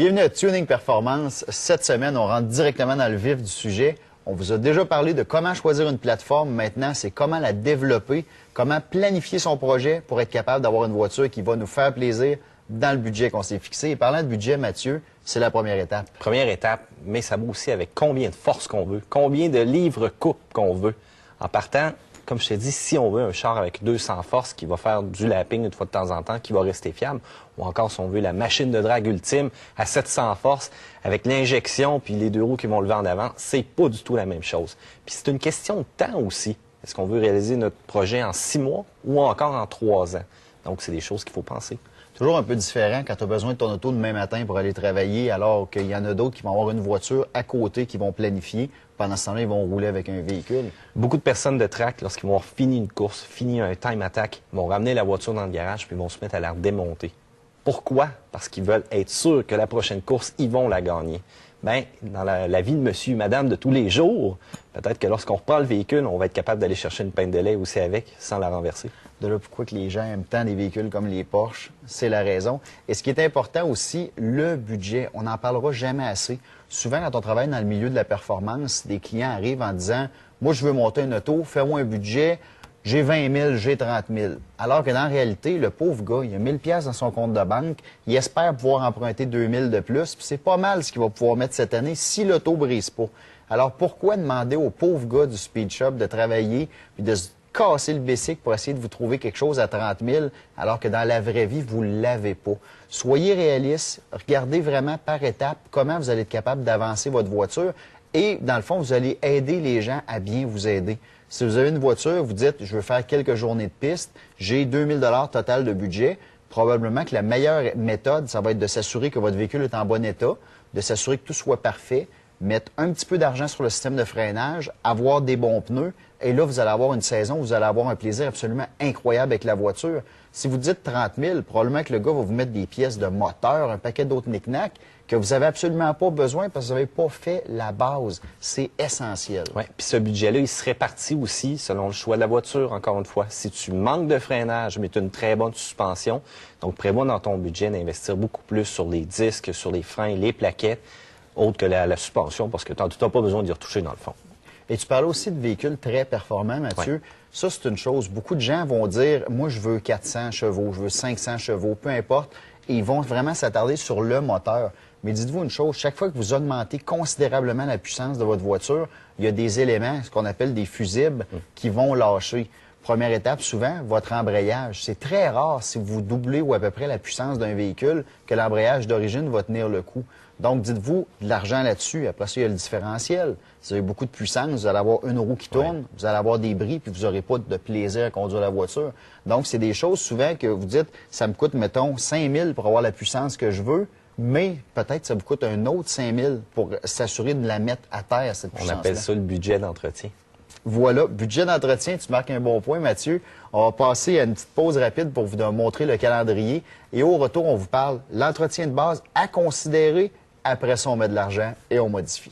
Bienvenue à Tuning Performance. Cette semaine, on rentre directement dans le vif du sujet. On vous a déjà parlé de comment choisir une plateforme. Maintenant, c'est comment la développer, comment planifier son projet pour être capable d'avoir une voiture qui va nous faire plaisir dans le budget qu'on s'est fixé. Et parlant de budget, Mathieu, c'est la première étape. Première étape, mais ça va aussi avec combien de force qu'on veut, combien de livres coupe qu'on veut. En partant, comme je t'ai dit, si on veut un char avec 200 forces qui va faire du lapping une fois de temps en temps, qui va rester fiable, ou encore si on veut la machine de drague ultime à 700 forces, avec l'injection puis les deux roues qui vont lever en avant, c'est pas du tout la même chose. Puis c'est une question de temps aussi. Est-ce qu'on veut réaliser notre projet en 6 mois ou encore en 3 ans? Donc, c'est des choses qu'il faut penser. Toujours un peu différent quand tu as besoin de ton auto demain matin pour aller travailler, alors qu'il y en a d'autres qui vont avoir une voiture à côté, qui vont planifier. Pendant ce temps-là, ils vont rouler avec un véhicule. Beaucoup de personnes de track, lorsqu'ils vont avoir fini une course, fini un time attack, vont ramener la voiture dans le garage puis vont se mettre à la démonter. Pourquoi? Parce qu'ils veulent être sûrs que la prochaine course, ils vont la gagner. Bien, dans la vie de monsieur et madame de tous les jours, peut-être que lorsqu'on reprend le véhicule, on va être capable d'aller chercher une pinte de lait aussi avec, sans la renverser. De là, pourquoi que les gens aiment tant des véhicules comme les Porsche, c'est la raison. Et ce qui est important aussi, le budget. On n'en parlera jamais assez. Souvent, quand on travaille dans le milieu de la performance, des clients arrivent en disant « Moi, je veux monter une auto, fais-moi un budget, j'ai 20 000, j'ai 30 000 ». Alors que dans la réalité, le pauvre gars, il a 1 000 $ dans son compte de banque, il espère pouvoir emprunter 2 000 de plus, puis c'est pas mal ce qu'il va pouvoir mettre cette année si l'auto brise pas. Alors pourquoi demander au pauvre gars du speed shop de travailler puis de se casser le bicycle pour essayer de vous trouver quelque chose à 30 000 alors que dans la vraie vie, vous ne l'avez pas. Soyez réaliste, regardez vraiment par étapes comment vous allez être capable d'avancer votre voiture et dans le fond, vous allez aider les gens à bien vous aider. Si vous avez une voiture, vous dites, je veux faire quelques journées de piste, j'ai 2 000 $ total de budget, probablement que la meilleure méthode, ça va être de s'assurer que votre véhicule est en bon état, de s'assurer que tout soit parfait, mettre un petit peu d'argent sur le système de freinage, avoir des bons pneus, et là, vous allez avoir une saison où vous allez avoir un plaisir absolument incroyable avec la voiture. Si vous dites 30 000, probablement que le gars va vous mettre des pièces de moteur, un paquet d'autres knick-knack que vous n'avez absolument pas besoin parce que vous n'avez pas fait la base. C'est essentiel. Oui, puis ce budget-là, il se répartit aussi selon le choix de la voiture, encore une fois. Si tu manques de freinage, mais tu as une très bonne suspension, donc prévois dans ton budget d'investir beaucoup plus sur les disques, sur les freins, les plaquettes, autre que la suspension, parce que tu n'as pas besoin d'y retoucher dans le fond. Et tu parlais aussi de véhicules très performants, Mathieu. Oui. Ça, c'est une chose. Beaucoup de gens vont dire, moi, je veux 400 chevaux, je veux 500 chevaux, peu importe. Et ils vont vraiment s'attarder sur le moteur. Mais dites-vous une chose, chaque fois que vous augmentez considérablement la puissance de votre voiture, il y a des éléments, ce qu'on appelle des fusibles, qui vont lâcher. Première étape, souvent, votre embrayage. C'est très rare, si vous doublez ou à peu près la puissance d'un véhicule, que l'embrayage d'origine va tenir le coup. Donc, dites-vous de l'argent là-dessus. Après ça, il y a le différentiel. Si vous avez beaucoup de puissance, vous allez avoir une roue qui tourne, vous allez avoir des bris, puis vous n'aurez pas de plaisir à conduire la voiture. Donc, c'est des choses souvent que vous dites, ça me coûte, mettons, 5 000 pour avoir la puissance que je veux, mais peut-être ça vous coûte un autre 5 000 pour s'assurer de la mettre à terre, cette puissance-là. On appelle ça le budget d'entretien. Voilà, budget d'entretien, tu marques un bon point, Mathieu. On va passer à une petite pause rapide pour vous montrer le calendrier. Et au retour, on vous parle l'entretien de base à considérer. Après ça, on met de l'argent et on modifie.